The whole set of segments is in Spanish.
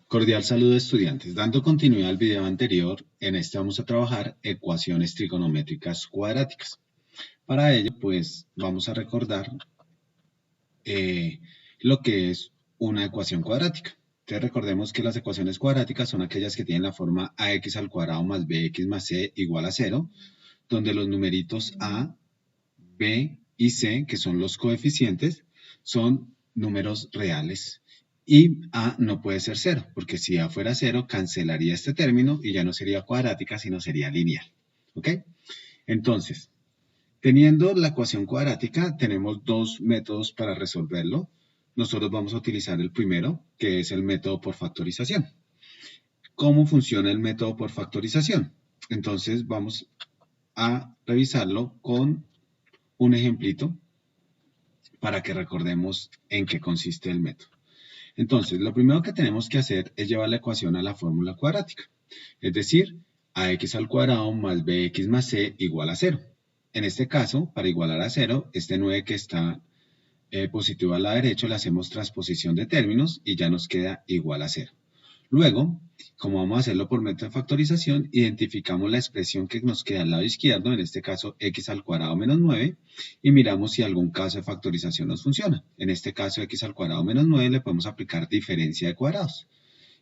Cordial saludo estudiantes. Dando continuidad al video anterior, en este vamos a trabajar ecuaciones trigonométricas cuadráticas. Para ello, pues vamos a recordar eh, lo que es una ecuación cuadrática. Entonces recordemos que las ecuaciones cuadráticas son aquellas que tienen la forma ax al cuadrado más bx más c igual a 0, donde los numeritos a, b y c, que son los coeficientes, son números reales. Y a no puede ser 0, porque si a fuera 0, cancelaría este término y ya no sería cuadrática, sino sería lineal. ¿Ok? Entonces, teniendo la ecuación cuadrática, tenemos dos métodos para resolverlo. Nosotros vamos a utilizar el primero, que es el método por factorización. ¿Cómo funciona el método por factorización? Entonces, vamos a revisarlo con un ejemplito para que recordemos en qué consiste el método. Entonces, lo primero que tenemos que hacer es llevar la ecuación a la fórmula cuadrática, es decir, ax al cuadrado más bx más c igual a 0. En este caso, para igualar a 0, este 9 que está positivo a la derecha le hacemos transposición de términos y ya nos queda igual a 0. Luego, como vamos a hacerlo por método de factorización, identificamos la expresión que nos queda al lado izquierdo, en este caso x al cuadrado menos 9, y miramos si algún caso de factorización nos funciona. En este caso, x al cuadrado menos 9 le podemos aplicar diferencia de cuadrados,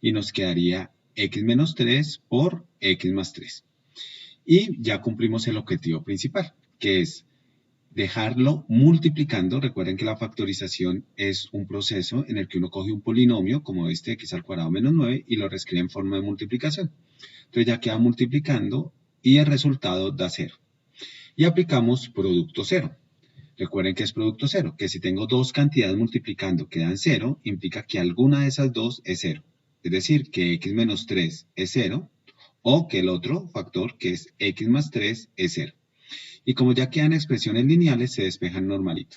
y nos quedaría x menos 3 por x más 3. Y ya cumplimos el objetivo principal, que es dejarlo multiplicando. Recuerden que la factorización es un proceso en el que uno coge un polinomio como este x al cuadrado menos 9 y lo reescribe en forma de multiplicación. Entonces ya queda multiplicando y el resultado da 0. Y aplicamos producto 0. Recuerden que es producto 0, que si tengo dos cantidades multiplicando que dan 0, implica que alguna de esas dos es 0. Es decir, que x menos 3 es 0 o que el otro factor, que es x más 3, es 0. Y como ya quedan expresiones lineales, se despejan normalito.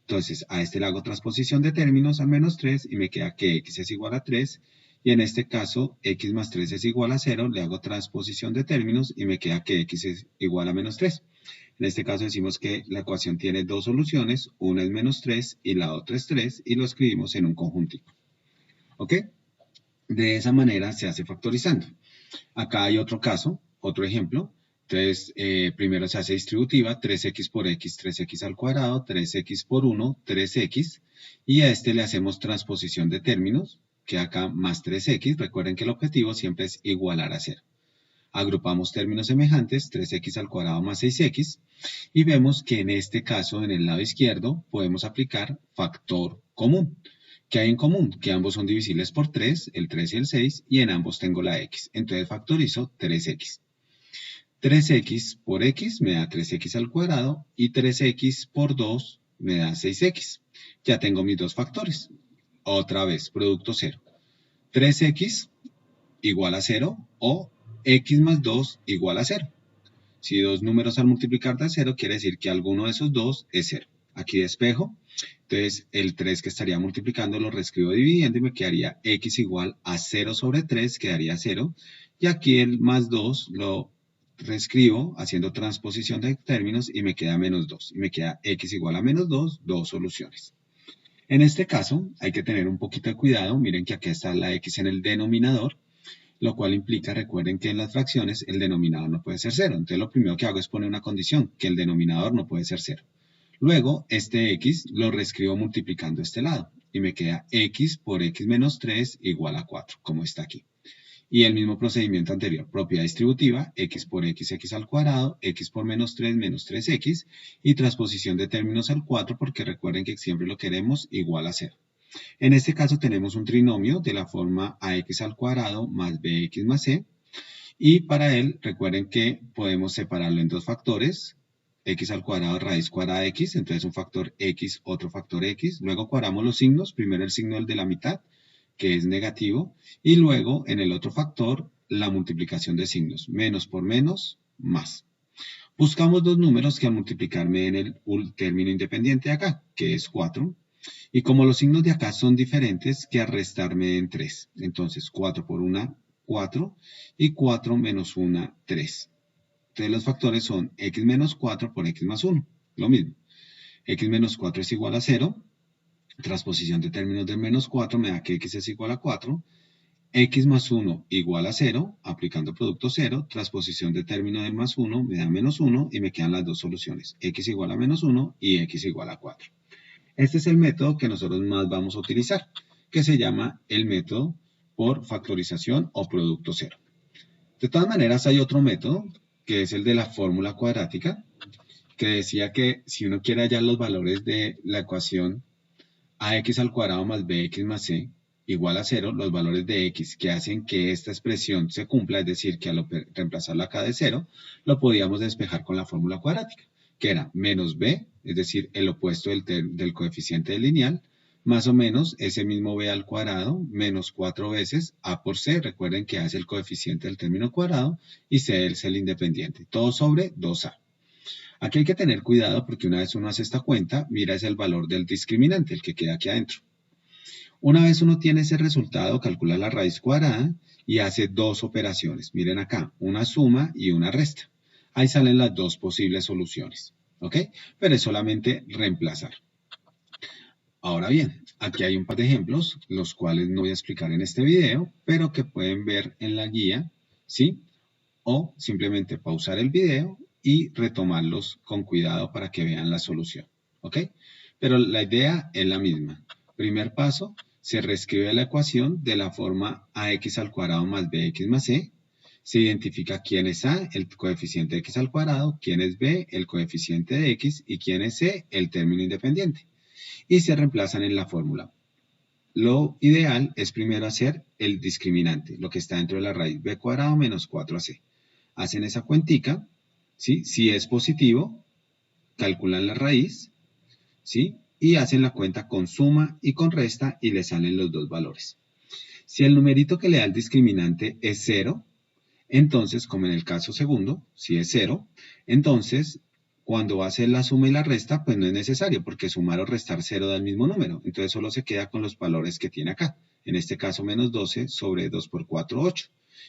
Entonces, a este le hago transposición de términos al menos 3 y me queda que x es igual a 3. Y en este caso, x más 3 es igual a 0, le hago transposición de términos y me queda que x es igual a menos 3. En este caso decimos que la ecuación tiene dos soluciones, una es menos 3 y la otra es 3, y lo escribimos en un conjuntico. ¿Ok? De esa manera se hace factorizando. Acá hay otro caso, otro ejemplo. Entonces, primero se hace distributiva, 3x por x, 3x al cuadrado, 3x por 1, 3x. Y a este le hacemos transposición de términos, que acá más 3x. Recuerden que el objetivo siempre es igualar a 0. Agrupamos términos semejantes, 3x al cuadrado más 6x. Y vemos que en este caso, en el lado izquierdo, podemos aplicar factor común. ¿Qué hay en común? Que ambos son divisibles por 3, el 3 y el 6, y en ambos tengo la x. Entonces factorizo 3x. 3x por x me da 3x al cuadrado y 3x por 2 me da 6x. Ya tengo mis dos factores. Otra vez, producto 0. 3x igual a 0 o x más 2 igual a 0. Si dos números al multiplicar da 0, quiere decir que alguno de esos dos es 0. Aquí despejo. Entonces, el 3 que estaría multiplicando lo reescribo dividiendo y me quedaría x igual a 0 sobre 3, quedaría 0. Y aquí el más 2 lo reescribo haciendo transposición de términos y me queda menos 2. Y me queda x igual a menos 2, dos soluciones. En este caso, hay que tener un poquito de cuidado. Miren que aquí está la x en el denominador, lo cual implica, recuerden que en las fracciones el denominador no puede ser 0. Entonces, lo primero que hago es poner una condición, que el denominador no puede ser 0. Luego, este x lo reescribo multiplicando este lado y me queda x por x menos 3 igual a 4, como está aquí. Y el mismo procedimiento anterior, propiedad distributiva, x por x, x al cuadrado, x por menos 3, menos 3x, y transposición de términos al 4, porque recuerden que siempre lo queremos igual a 0. En este caso tenemos un trinomio de la forma ax al cuadrado más bx más c, y para él recuerden que podemos separarlo en dos factores, x al cuadrado raíz cuadrada de x, entonces un factor x, otro factor x. Luego cuadramos los signos, primero el signo del de la mitad, que es negativo, y luego en el otro factor la multiplicación de signos, menos por menos, más. Buscamos dos números que al multiplicarme en el término independiente de acá, que es 4, y como los signos de acá son diferentes, que al restarme en 3. Entonces 4 por 1, 4, y 4 menos 1, 3. Entonces los factores son x menos 4 por x más 1, lo mismo. X menos 4 es igual a 0, transposición de términos de menos 4 me da que x es igual a 4, x más 1 igual a 0, aplicando producto 0, transposición de término del más 1 me da menos 1 y me quedan las dos soluciones, x igual a menos 1 y x igual a 4. Este es el método que nosotros más vamos a utilizar, que se llama el método por factorización o producto 0. De todas maneras, hay otro método, que es el de la fórmula cuadrática, que decía que si uno quiere hallar los valores de la ecuación ax al cuadrado más bx más c igual a 0, los valores de x que hacen que esta expresión se cumpla, es decir, que al reemplazarla acá de 0, lo podíamos despejar con la fórmula cuadrática, que era menos b, es decir, el opuesto del coeficiente del lineal, más o menos ese mismo b al cuadrado, menos 4 veces a por c, recuerden que a es el coeficiente del término cuadrado, y c es el independiente, todo sobre 2a. Aquí hay que tener cuidado porque una vez uno hace esta cuenta, mira es el valor del discriminante, el que queda aquí adentro. Una vez uno tiene ese resultado, calcula la raíz cuadrada y hace dos operaciones. Miren acá, una suma y una resta. Ahí salen las dos posibles soluciones, ¿ok? Pero es solamente reemplazar. Ahora bien, aquí hay un par de ejemplos, los cuales no voy a explicar en este video, pero que pueden ver en la guía, ¿sí? O simplemente pausar el video y retomarlos con cuidado para que vean la solución, ¿ok? Pero la idea es la misma. Primer paso, se reescribe la ecuación de la forma ax al cuadrado más bx más c. Se identifica quién es a, el coeficiente de x al cuadrado, quién es b, el coeficiente de x, y quién es c, el término independiente. Y se reemplazan en la fórmula. Lo ideal es primero hacer el discriminante, lo que está dentro de la raíz b cuadrado menos 4ac. Hacen esa cuentica, ¿sí? Si es positivo, calculan la raíz, ¿sí? Y hacen la cuenta con suma y con resta y le salen los dos valores. Si el numerito que le da el discriminante es 0, entonces, como en el caso segundo, si es 0, entonces, cuando va a hacer la suma y la resta, pues no es necesario, porque sumar o restar 0 da el mismo número. Entonces, solo se queda con los valores que tiene acá. En este caso, menos 12 sobre 2 por 4, 8.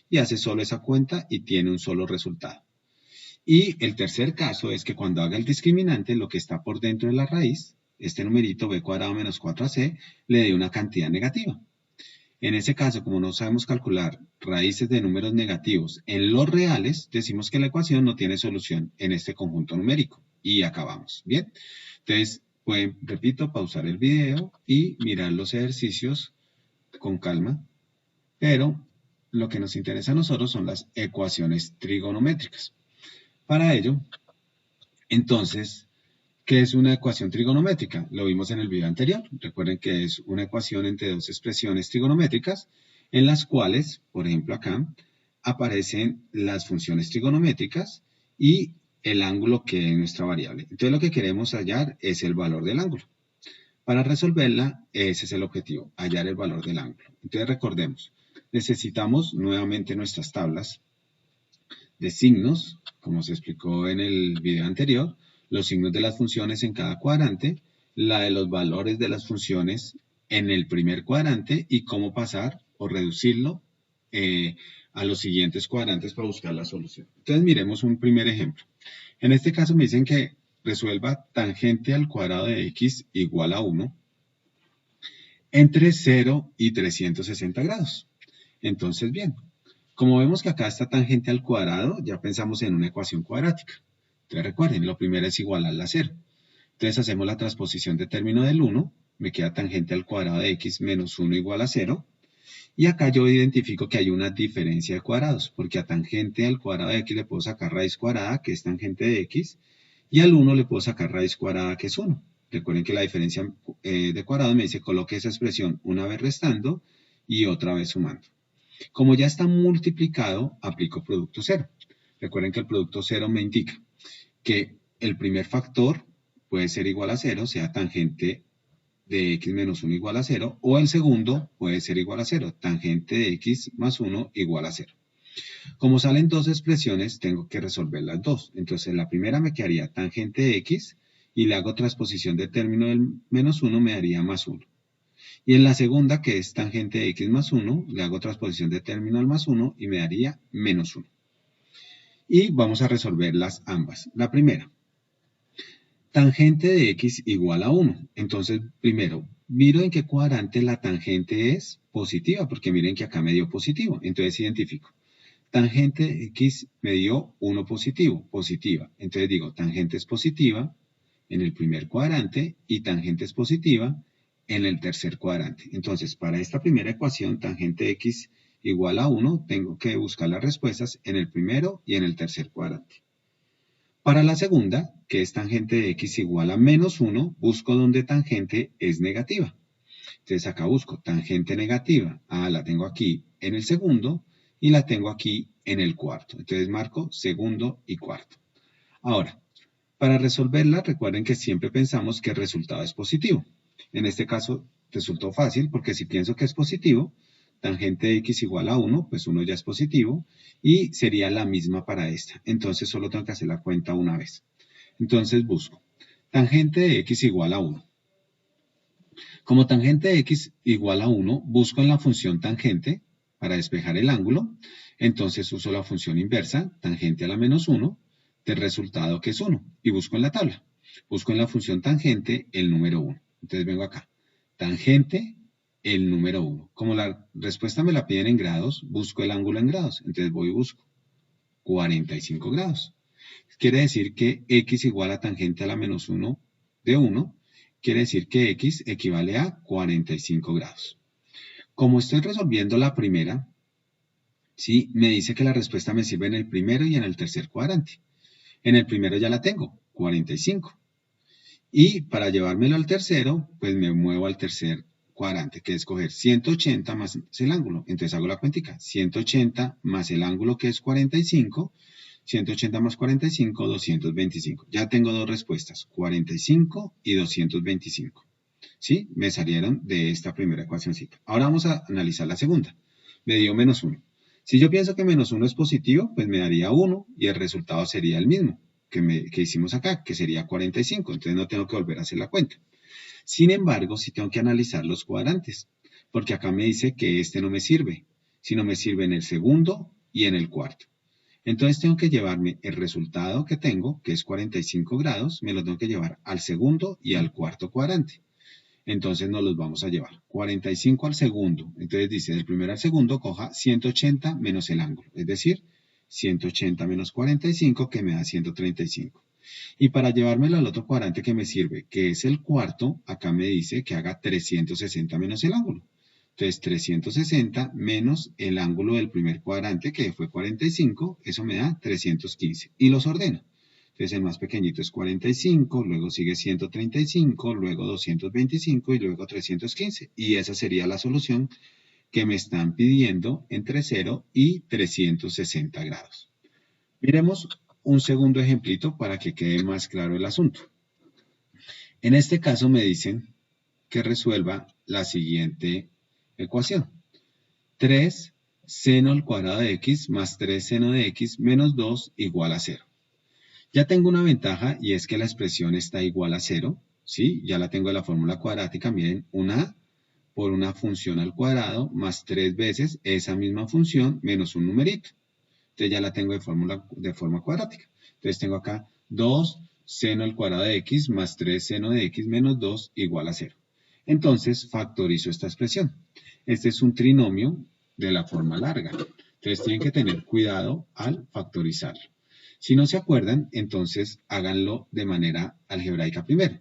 Y hace solo esa cuenta y tiene un solo resultado. Y el tercer caso es que cuando haga el discriminante, lo que está por dentro de la raíz, este numerito b cuadrado menos 4ac, le dé una cantidad negativa. En ese caso, como no sabemos calcular raíces de números negativos en los reales, decimos que la ecuación no tiene solución en este conjunto numérico. Y acabamos. Bien. Entonces, pueden, repito, pausar el video y mirar los ejercicios con calma. Pero lo que nos interesa a nosotros son las ecuaciones trigonométricas. Para ello, entonces, ¿qué es una ecuación trigonométrica? Lo vimos en el video anterior. Recuerden que es una ecuación entre dos expresiones trigonométricas en las cuales, por ejemplo acá, aparecen las funciones trigonométricas y el ángulo que es nuestra variable. Entonces lo que queremos hallar es el valor del ángulo. Para resolverla, ese es el objetivo, hallar el valor del ángulo. Entonces recordemos, necesitamos nuevamente nuestras tablas de signos, como se explicó en el video anterior, los signos de las funciones en cada cuadrante, la de los valores de las funciones en el primer cuadrante y cómo pasar o reducirlo a los siguientes cuadrantes para buscar la solución. Entonces miremos un primer ejemplo. En este caso me dicen que resuelva tangente al cuadrado de x igual a 1 entre 0 y 360 grados. Entonces, bien, como vemos que acá está tangente al cuadrado, ya pensamos en una ecuación cuadrática. Entonces recuerden, lo primero es igualarla a 0. Entonces hacemos la transposición de término del 1, me queda tangente al cuadrado de x menos 1 igual a 0. Y acá yo identifico que hay una diferencia de cuadrados, porque a tangente al cuadrado de x le puedo sacar raíz cuadrada, que es tangente de x, y al 1 le puedo sacar raíz cuadrada, que es 1. Recuerden que la diferencia de cuadrados me dice coloque esa expresión una vez restando y otra vez sumando. Como ya está multiplicado, aplico producto 0. Recuerden que el producto 0 me indica que el primer factor puede ser igual a 0, sea tangente de x menos 1 igual a 0, o el segundo puede ser igual a 0, tangente de x más 1 igual a 0. Como salen dos expresiones, tengo que resolver las dos. Entonces, la primera me quedaría tangente de x y le hago transposición de término del menos 1, me daría más 1. Y en la segunda, que es tangente de x más 1, le hago transposición de término al más 1 y me daría menos 1. Y vamos a resolverlas ambas. La primera, tangente de x igual a 1. Entonces, primero, miro en qué cuadrante la tangente es positiva, porque miren que acá me dio positivo. Entonces identifico. Tangente X me dio 1 positivo, positiva. Entonces digo, tangente es positiva en el primer cuadrante y tangente es positiva en el tercer cuadrante. Entonces, para esta primera ecuación, tangente X igual a 1, tengo que buscar las respuestas en el primero y en el tercer cuadrante. Para la segunda, que es tangente de X igual a menos 1, busco donde tangente es negativa. Entonces acá busco tangente negativa. La tengo aquí en el segundo y la tengo aquí en el cuarto. Entonces marco segundo y cuarto. Ahora, para resolverla, recuerden que siempre pensamos que el resultado es positivo. En este caso resultó fácil porque si pienso que es positivo, tangente de X igual a 1, pues 1 ya es positivo y sería la misma para esta. Entonces solo tengo que hacer la cuenta una vez. Entonces busco tangente de X igual a 1. Como tangente de X igual a 1, busco en la función tangente para despejar el ángulo. Entonces uso la función inversa, tangente a la menos 1, del resultado que es 1. Y busco en la tabla. Busco en la función tangente el número 1. Entonces vengo acá. Tangente, el número 1. Como la respuesta me la piden en grados, busco el ángulo en grados. Entonces voy y busco 45 grados. Quiere decir que X igual a tangente a la menos 1 de 1. Quiere decir que X equivale a 45 grados. Como estoy resolviendo la primera, ¿sí? Me dice que la respuesta me sirve en el primero y en el tercer cuadrante. En el primero ya la tengo, 45. Y para llevármelo al tercero, pues me muevo al tercer cuadrante, que es coger 180 más el ángulo. Entonces hago la cuentica, 180 más el ángulo que es 45, 180 más 45, 225. Ya tengo dos respuestas, 45 y 225. ¿Sí? Me salieron de esta primera ecuacióncita. Ahora vamos a analizar la segunda. Me dio menos 1. Si yo pienso que menos 1 es positivo, pues me daría 1 y el resultado sería el mismo que hicimos acá, que sería 45. Entonces no tengo que volver a hacer la cuenta. Sin embargo, sí tengo que analizar los cuadrantes, porque acá me dice que este no me sirve, sino me sirve en el segundo y en el cuarto. Entonces tengo que llevarme el resultado que tengo, que es 45 grados, me lo tengo que llevar al segundo y al cuarto cuadrante. Entonces nos los vamos a llevar. 45 al segundo. Entonces dice, del primero al segundo, coja 180 menos el ángulo. Es decir, 180 menos 45, que me da 135. Y para llevármelo al otro cuadrante que me sirve, que es el cuarto, acá me dice que haga 360 menos el ángulo. Entonces 360 menos el ángulo del primer cuadrante, que fue 45, eso me da 315. Y los ordeno. Entonces el más pequeñito es 45, luego sigue 135, luego 225 y luego 315. Y esa sería la solución que me están pidiendo entre 0 y 360 grados. Miremos un segundo ejemplito para que quede más claro el asunto. En este caso me dicen que resuelva la siguiente ecuación. 3 seno al cuadrado de x más 3 seno de x menos 2 igual a 0. Ya tengo una ventaja y es que la expresión está igual a 0, ¿sí? Ya la tengo en la fórmula cuadrática, miren, una a por una función al cuadrado más 3 veces esa misma función menos un numerito. Entonces ya la tengo de forma cuadrática. Entonces tengo acá 2 seno al cuadrado de x más 3 seno de x menos 2 igual a 0. Entonces factorizo esta expresión. Este es un trinomio de la forma larga. Entonces tienen que tener cuidado al factorizarlo. Si no se acuerdan, entonces háganlo de manera algebraica primero.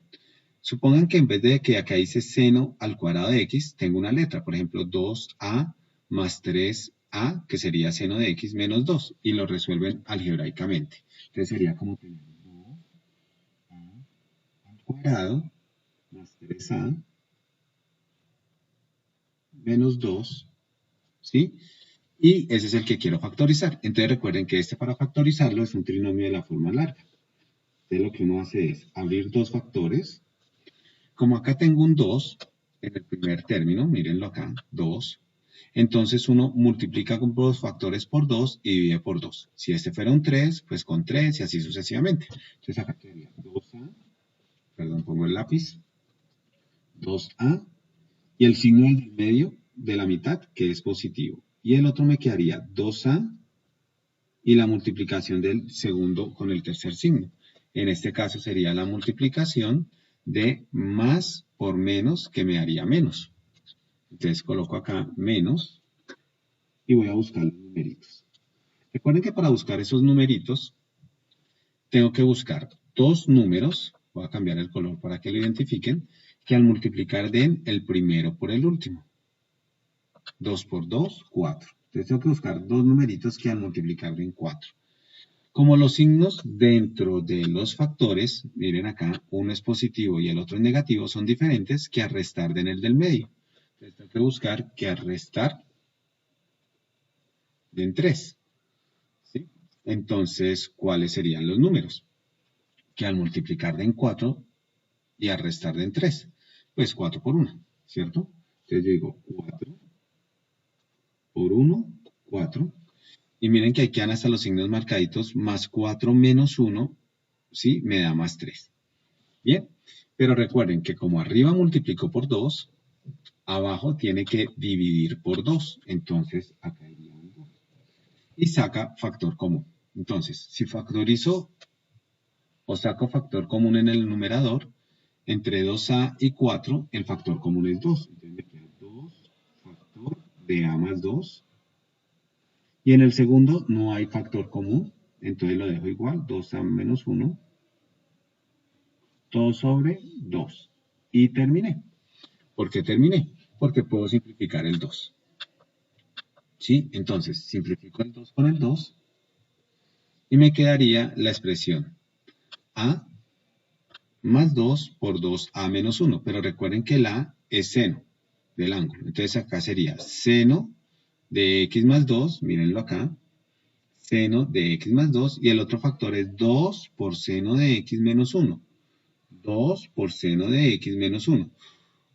Supongan que en vez de que acá dice seno al cuadrado de x, tengo una letra, por ejemplo, 2a más 3a, que sería seno de x menos 2, y lo resuelven algebraicamente. Entonces sería como tener 2a al cuadrado más 3a menos 2, ¿sí? Y ese es el que quiero factorizar. Entonces recuerden que este para factorizarlo es un trinomio de la forma larga. Entonces lo que uno hace es abrir dos factores. Como acá tengo un 2 en el primer término, mírenlo acá, 2. Entonces uno multiplica con los factores por 2 y divide por 2. Si este fuera un 3, pues con 3 y así sucesivamente. Entonces acá quedaría 2a, perdón, pongo el lápiz, 2a, y el signo del medio de la mitad, que es positivo. Y el otro me quedaría 2a y la multiplicación del segundo con el tercer signo. En este caso sería la multiplicación de más por menos, que me daría menos. Entonces coloco acá menos y voy a buscar los numeritos. Recuerden que para buscar esos numeritos, tengo que buscar dos números, voy a cambiar el color para que lo identifiquen, que al multiplicar den el primero por el último. 2 por 2, 4. Entonces tengo que buscar dos numeritos que al multiplicar den 4. Como los signos dentro de los factores, miren acá, uno es positivo y el otro es negativo, son diferentes, que al restar den el del medio. Entonces tengo que buscar que al restar den 3. ¿Sí? Entonces, ¿cuáles serían los números? Que al multiplicar den 4 y al restar den 3. Pues 4 por 1, ¿cierto? Entonces yo digo 4 por 1, 4. Y miren que aquí quedan hasta los signos marcaditos, más 4 menos 1, ¿sí? Me da más 3. Bien, pero recuerden que como arriba multiplico por 2, abajo tiene que dividir por 2. Entonces, acá iría un 2. Y saca factor común. Entonces, si factorizo o saco factor común en el numerador, entre 2a y 4, el factor común es 2. Entonces me queda 2 factor de a más 2. Y en el segundo no hay factor común, entonces lo dejo igual, 2a menos 1, todo sobre 2. Y terminé. ¿Por qué terminé? Porque puedo simplificar el 2. ¿Sí? Entonces, simplifico el 2 con el 2 y me quedaría la expresión a más 2 por 2a menos 1. Pero recuerden que el a es seno del ángulo. Entonces acá sería seno de x más 2, mírenlo acá, seno de x más 2, y el otro factor es 2 por seno de x menos 1. 2 por seno de x menos 1.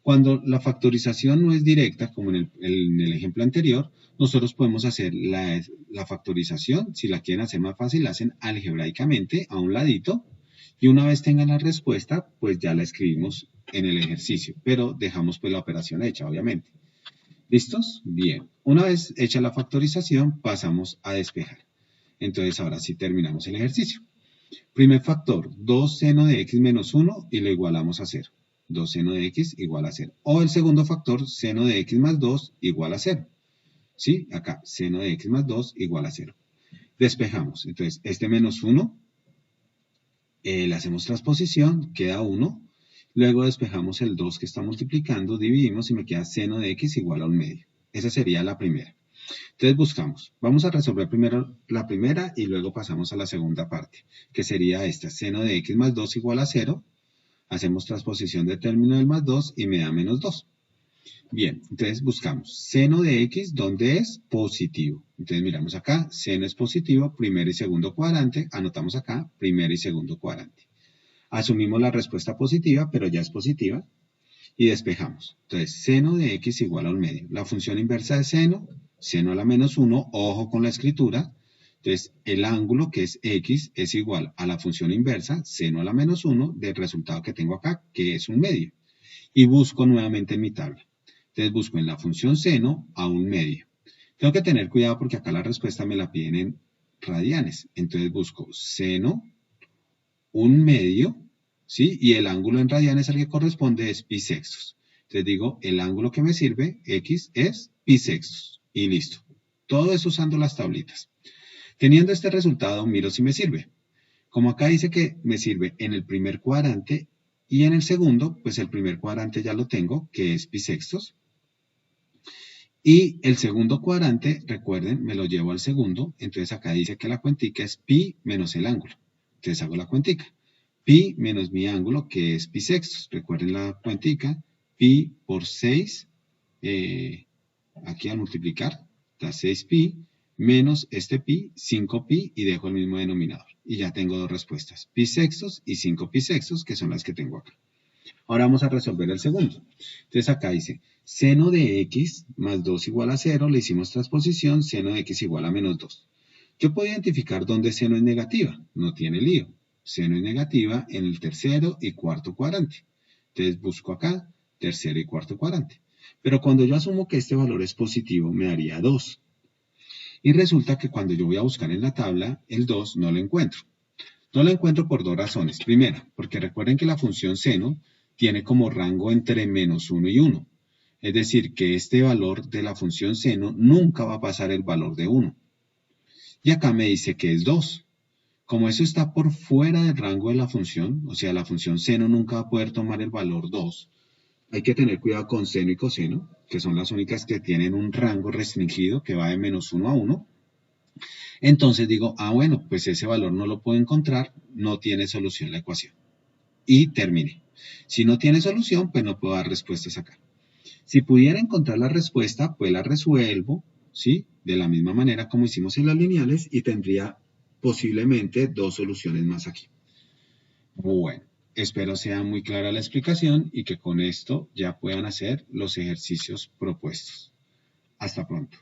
Cuando la factorización no es directa, como en el ejemplo anterior, nosotros podemos hacer la factorización, si la quieren hacer más fácil, la hacen algebraicamente a un ladito, y una vez tengan la respuesta, pues ya la escribimos en el ejercicio, pero dejamos pues la operación hecha, obviamente. ¿Listos? Bien. Una vez hecha la factorización, pasamos a despejar. Entonces ahora sí terminamos el ejercicio. Primer factor, 2 seno de x menos 1 y lo igualamos a 0. 2 seno de x igual a 0. O el segundo factor, seno de x más 2 igual a 0. ¿Sí? Acá, seno de x más 2 igual a 0. Despejamos. Entonces, este menos 1, le hacemos transposición, queda 1. Luego despejamos el 2 que está multiplicando, dividimos y me queda seno de x igual a 1 medio. Esa sería la primera. Entonces buscamos, vamos a resolver primero la primera y luego pasamos a la segunda parte, que sería esta, seno de x más 2 igual a 0, hacemos transposición de término del más 2 y me da menos 2. Bien, entonces buscamos seno de x, ¿dónde es? Positivo. Entonces miramos acá, seno es positivo, primero y segundo cuadrante, anotamos acá, primero y segundo cuadrante. Asumimos la respuesta positiva, pero ya es positiva, y despejamos. Entonces, seno de x igual a 1 medio. La función inversa de seno a la menos 1, ojo con la escritura. Entonces, el ángulo que es x es igual a la función inversa, seno a la menos 1, del resultado que tengo acá, que es 1 medio. Y busco nuevamente en mi tabla. Entonces, busco en la función seno a 1 medio. Tengo que tener cuidado porque acá la respuesta me la piden en radianes. Entonces, busco seno 1 medio, ¿sí? Y el ángulo en radianes al que corresponde es pi sextos. Entonces digo, el ángulo que me sirve, x, es pi sextos. Y listo. Todo eso usando las tablitas. Teniendo este resultado, miro si me sirve. Como acá dice que me sirve en el primer cuadrante y en el segundo, pues el primer cuadrante ya lo tengo, que es pi sextos. Y el segundo cuadrante, recuerden, me lo llevo al segundo. Entonces acá dice que la cuentica es pi menos el ángulo. Entonces hago la cuentica. Pi menos mi ángulo, que es pi sextos. Recuerden la cuentica. Pi por 6, aquí al multiplicar, da 6pi, menos este pi, 5pi, y dejo el mismo denominador. Y ya tengo dos respuestas, pi sextos y 5pi sextos, que son las que tengo acá. Ahora vamos a resolver el segundo. Entonces acá dice, seno de x más 2 igual a 0, le hicimos transposición, seno de x igual a menos 2. Yo puedo identificar dónde seno es negativa, no tiene lío. Seno es negativa en el tercero y cuarto cuadrante. Entonces busco acá, tercero y cuarto cuadrante. Pero cuando yo asumo que este valor es positivo, me daría 2. Y resulta que cuando yo voy a buscar en la tabla, el 2 no lo encuentro. No lo encuentro por dos razones. Primera, porque recuerden que la función seno tiene como rango entre -1 y 1. Es decir, que este valor de la función seno nunca va a pasar el valor de 1. Y acá me dice que es 2. Como eso está por fuera del rango de la función, o sea, la función seno nunca va a poder tomar el valor 2, hay que tener cuidado con seno y coseno, que son las únicas que tienen un rango restringido que va de -1 a 1. Entonces digo, bueno, pues ese valor no lo puedo encontrar, no tiene solución la ecuación. Y terminé. Si no tiene solución, pues no puedo dar respuestas acá. Si pudiera encontrar la respuesta, pues la resuelvo, ¿sí? De la misma manera como hicimos en las lineales y tendría posiblemente 2 soluciones más aquí. Bueno, espero sea muy clara la explicación y que con esto ya puedan hacer los ejercicios propuestos. Hasta pronto.